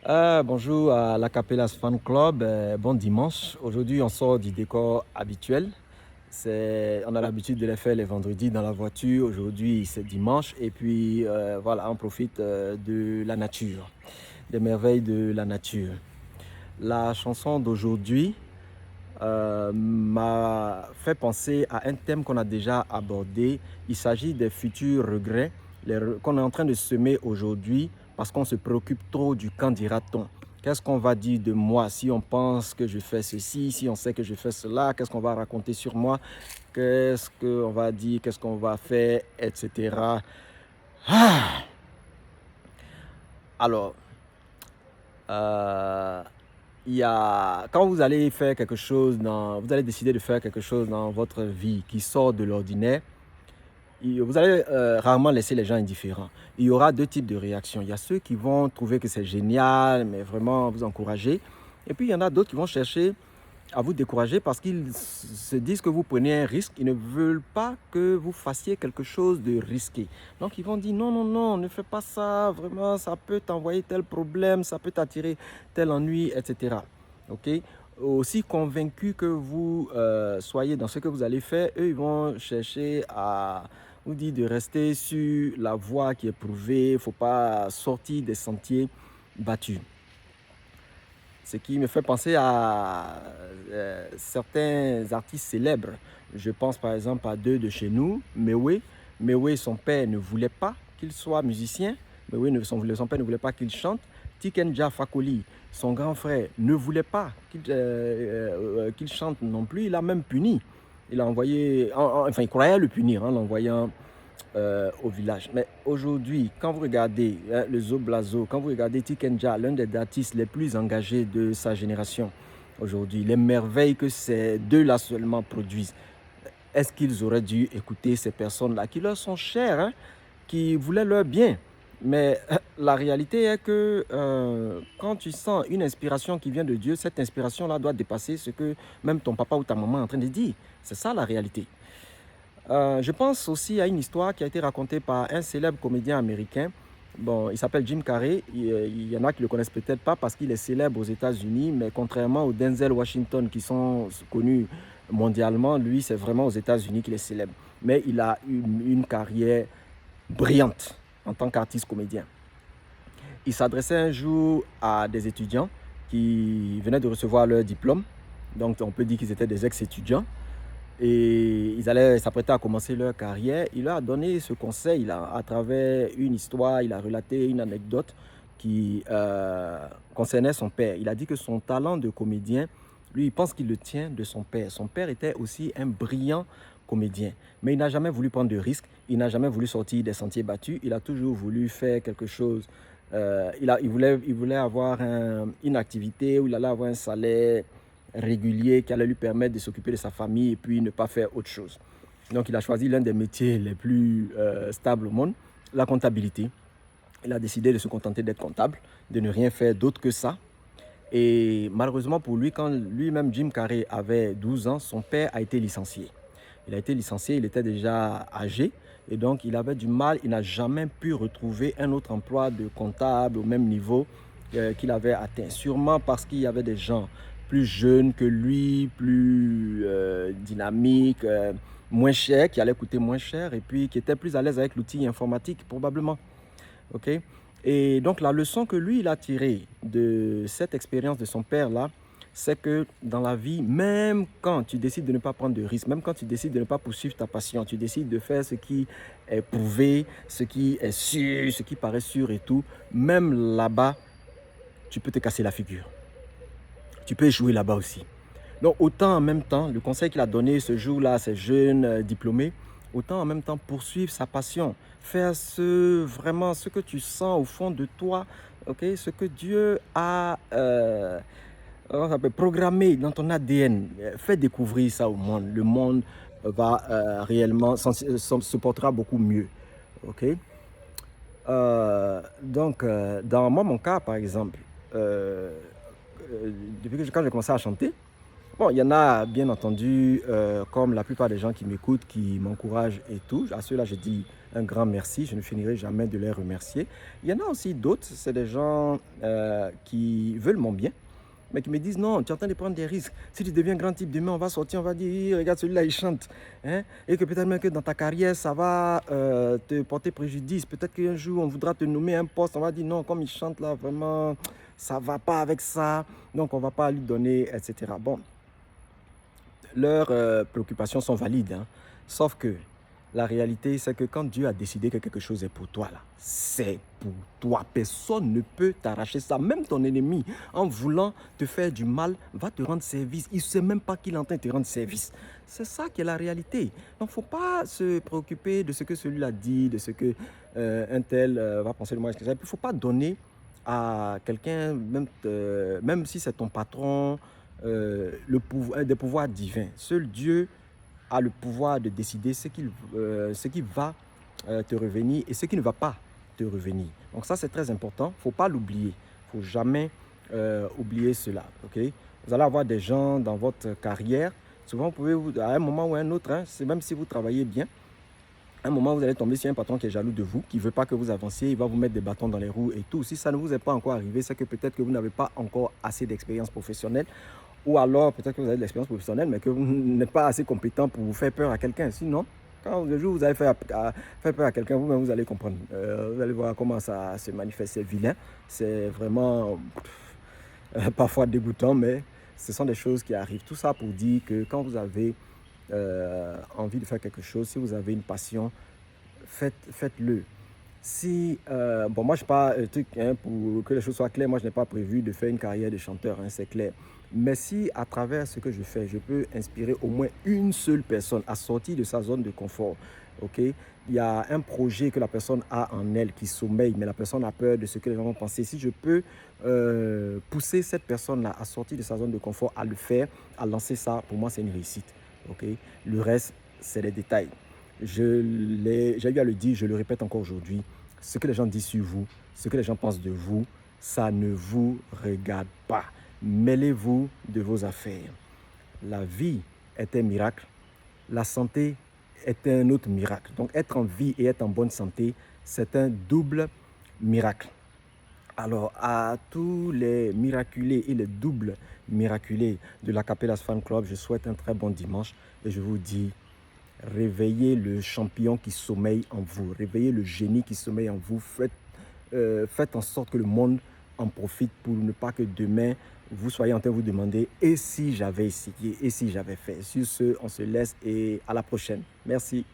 Bonjour à l'Acapellas Fan Club, bon dimanche. Aujourd'hui, on sort du décor habituel. On a l'habitude de les faire les vendredis dans la voiture. Aujourd'hui, c'est dimanche. Et puis, voilà, on profite de la nature, des merveilles de la nature. La chanson d'aujourd'hui m'a fait penser à un thème qu'on a déjà abordé. Il s'agit des futurs regrets qu'on est en train de semer aujourd'hui parce qu'on se préoccupe trop du qu'en dira-t-on. Qu'est-ce qu'on va dire de moi si on pense que je fais ceci, si on sait que je fais cela, qu'est-ce qu'on va raconter sur moi, qu'est-ce qu'on va dire, qu'est-ce qu'on va faire, etc. Ah Alors, euh, quand vous allez faire quelque chose vous allez décider de faire quelque chose dans votre vie qui sort de l'ordinaire, vous allez rarement laisser les gens indifférents. Il y aura deux types de réactions. Il y a ceux qui vont trouver que c'est génial, mais vraiment vous encourager. Et puis il y en a d'autres qui vont chercher à vous décourager parce qu'ils se disent que vous prenez un risque. Ils ne veulent pas que vous fassiez quelque chose de risqué. Donc ils vont dire non, non, non, ne fais pas ça. Vraiment, ça peut t'envoyer tel problème, ça peut t'attirer tel ennui, etc. Ok? Aussi convaincus que vous soyez dans ce que vous allez faire, eux, ils vont chercher à vous dire de rester sur la voie qui est prouvée. Il ne faut pas sortir des sentiers battus. Ce qui me fait penser à certains artistes célèbres. Je pense par exemple à deux de chez nous, Mewe. Mewe, son père ne voulait pas qu'il soit musicien. Mewe, son père ne voulait pas qu'il chante. Tikenja Fakoli, son grand frère, ne voulait pas qu'il chante non plus. Il a même puni. Il a envoyé, enfin, il croyait le punir en l'envoyant au village. Mais aujourd'hui, quand vous regardez le Zoblazo, quand vous regardez Tikenja, l'un des artistes les plus engagés de sa génération aujourd'hui, les merveilles que ces deux-là seulement produisent, est-ce qu'ils auraient dû écouter ces personnes-là qui leur sont chères, hein, qui voulaient leur bien? Mais la réalité est que quand tu sens une inspiration qui vient de Dieu, cette inspiration-là doit dépasser ce que même ton papa ou ta maman est en train de dire. C'est ça la réalité. Je pense aussi à une histoire qui a été racontée par un célèbre comédien américain. Bon, il s'appelle Jim Carrey. Il y en a qui ne le connaissent peut-être pas parce qu'il est célèbre aux États-Unis, mais contrairement aux Denzel Washington qui sont connus mondialement, lui, c'est vraiment aux États-Unis qu'il est célèbre. Mais il a une carrière brillante en tant qu'artiste comédien. Il s'adressait un jour à des étudiants qui venaient de recevoir leur diplôme. Donc, on peut dire qu'ils étaient des ex-étudiants et ils allaient s'apprêter à commencer leur carrière. Il leur a donné ce conseil là, à travers une histoire. Il a relaté une anecdote qui concernait son père. Il a dit que son talent de comédien, lui, il pense qu'il le tient de son père. Son père était aussi un brillant comédien, mais il n'a jamais voulu prendre de risques. Il n'a jamais voulu sortir des sentiers battus. Il a toujours voulu faire quelque chose. Il voulait avoir une activité où il allait avoir un salaire régulier qui allait lui permettre de s'occuper de sa famille et puis ne pas faire autre chose. Donc il a choisi l'un des métiers les plus stables au monde, la comptabilité. Il a décidé de se contenter d'être comptable, de ne rien faire d'autre que ça. Et malheureusement pour lui, quand lui-même Jim Carrey avait 12 ans, son père a été licencié. Il a été licencié, il était déjà âgé et donc il avait du mal, il n'a jamais pu retrouver un autre emploi de comptable au même niveau qu'il avait atteint. Sûrement parce qu'il y avait des gens plus jeunes que lui, plus dynamiques, moins chers, qui allaient coûter moins cher et puis qui étaient plus à l'aise avec l'outil informatique probablement. Ok. Et donc la leçon que lui, il a tirée de cette expérience de son père-là, c'est que dans la vie, même quand tu décides de ne pas prendre de risques, même quand tu décides de ne pas poursuivre ta passion, tu décides de faire ce qui est prouvé, ce qui est sûr, ce qui paraît sûr et tout, même là-bas, tu peux te casser la figure. Tu peux échouer là-bas aussi. Donc autant en même temps, le conseil qu'il a donné ce jour-là à ces jeunes diplômés, autant en même temps poursuivre sa passion, faire vraiment ce que tu sens au fond de toi, okay, ce que Dieu a programmé dans ton ADN. Fais découvrir ça au monde. Le monde va réellement se portera beaucoup mieux. Okay? Dans mon cas, par exemple, depuis quand j'ai commencé à chanter, Bon, il y en a, bien entendu, comme la plupart des gens qui m'écoutent, qui m'encouragent et tout. À ceux-là, je dis un grand merci. Je ne finirai jamais de les remercier. Il y en a aussi d'autres, c'est des gens qui veulent mon bien, mais qui me disent non, tu es en train de prendre des risques. Si tu deviens grand type demain, on va sortir, on va dire, regarde celui-là, il chante. Hein? Et que peut-être même que dans ta carrière, ça va te porter préjudice. Peut-être qu'un jour, on voudra te nommer un poste, on va dire non, comme il chante là, vraiment, ça ne va pas avec ça. Donc, on ne va pas lui donner, etc. Bon, leurs préoccupations sont valides, hein. Sauf que la réalité, c'est que quand Dieu a décidé que quelque chose est pour toi, là, c'est pour toi. Personne ne peut t'arracher ça. Même ton ennemi, en voulant te faire du mal, va te rendre service. Il ne sait même pas qu'il est en train de te rendre service. C'est ça qui est la réalité. Donc, il ne faut pas se préoccuper de ce que celui-là dit, de ce que un tel va penser de moi. Il ne faut pas donner à quelqu'un, même si c'est ton patron, des pouvoirs divins. Seul Dieu a le pouvoir de décider ce qui va te revenir et ce qui ne va pas te revenir. Donc ça, c'est très important. Il ne faut pas l'oublier. Il ne faut jamais oublier cela. Okay? Vous allez avoir des gens dans votre carrière. Souvent, vous pouvez, à un moment ou à un autre, hein, même si vous travaillez bien, à un moment, vous allez tomber sur un patron qui est jaloux de vous, qui ne veut pas que vous avanciez, il va vous mettre des bâtons dans les roues et tout. Si ça ne vous est pas encore arrivé, c'est que peut-être que vous n'avez pas encore assez d'expérience professionnelle, ou alors peut-être que vous avez de l'expérience professionnelle, mais que vous n'êtes pas assez compétent pour vous faire peur à quelqu'un. Sinon, quand le jour où vous allez faire peur à quelqu'un, vous-même, vous allez comprendre. Vous allez voir comment ça se manifeste. C'est vilain. C'est vraiment parfois dégoûtant, mais ce sont des choses qui arrivent. Tout ça pour dire que quand vous avez envie de faire quelque chose, si vous avez une passion, faites-le. Si, bon, moi, je n'ai pas truc, hein, pour que les choses soient claires, moi, je n'ai pas prévu de faire une carrière de chanteur, hein, c'est clair. Mais si, à travers ce que je fais, je peux inspirer au moins une seule personne à sortir de sa zone de confort, ok? Il y a un projet que la personne a en elle qui sommeille, mais la personne a peur de ce que les gens vont penser. Si je peux pousser cette personne-là à sortir de sa zone de confort, à le faire, à lancer ça, pour moi, c'est une réussite, ok? Le reste, c'est les détails. J'ai eu à le dire, je le répète encore aujourd'hui, ce que les gens disent sur vous, ce que les gens pensent de vous, ça ne vous regarde pas. Mêlez-vous de vos affaires. La vie est un miracle, la santé est un autre miracle. Donc être en vie et être en bonne santé, c'est un double miracle. Alors, à tous les miraculés et les doubles miraculés de la Capellas Fan Club, je souhaite un très bon dimanche et je vous dis, réveillez le champion qui sommeille en vous, réveillez le génie qui sommeille en vous, faites en sorte que le monde en profite pour ne pas que demain, vous soyez en train de vous demander « et si j'avais essayé, et si j'avais fait ?» Sur ce, on se laisse et à la prochaine. Merci.